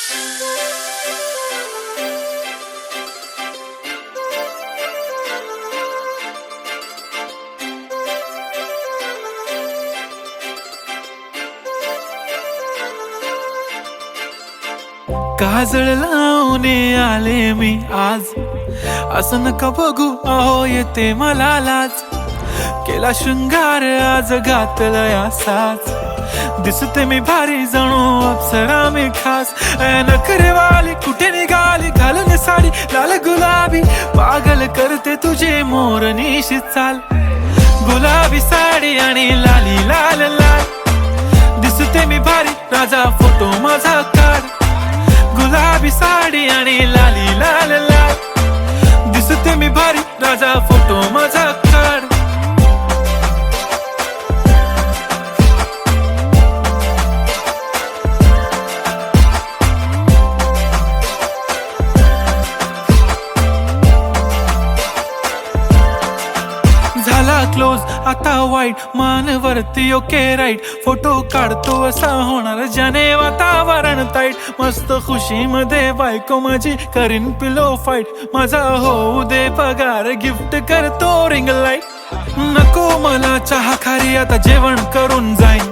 काजळ लावून आले मी आज, असं नका बघू अहो येते मला लाज. केला शृंगार आज घातला साज, दिसते मी भारी जणू अप्सरा मी खास. नखरेवाली कुठे निघाली घालून साडी लाल गुलाबी, पागल करते तुझे मोरनीशी चाल. गुलाबी साडी आणि लाली लाल लाल, दिसते मी भारी राजा फोटो माझा काढ. गुलाबी साडी आणि लाली लाल लाल, दिसते मी भारी राजा फोटो माझा काढ. झाला क्लोज आता वाईट, मानवरती ओके राईट. फोटो काढतो असा होणार ज्याने वातावरण ताईट. मस्त खुशी मध्ये बायको माझी करीन पिलो फाईट. माझा होऊ दे पगार गिफ्ट करतो रिंग लाईट. नको मला चहा खारी आता जेवण करून जाईन.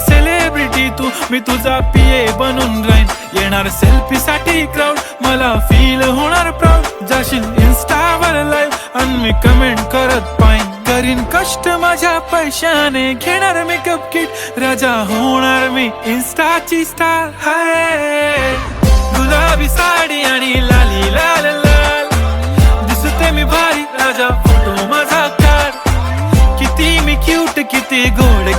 सेलिब्रिटी तू मी तुझा पिये बनून राहीन. येणार सेल्फी साठी क्राऊड मला फील होणार प्राऊड. जाशील इन्स्टावर लाईव्ह आणि मी कमेंट करत पाईन. करीन कष्ट माझ्या पैशाने घेणार मेकअप किट. राजा होणार मी इन्स्टाची स्टार. हाय गुलाबी साडी आणि लाली लाल लाल, दिसते मी भारी राजा फोटो माझा काढ. किती मी क्यूट किती गोड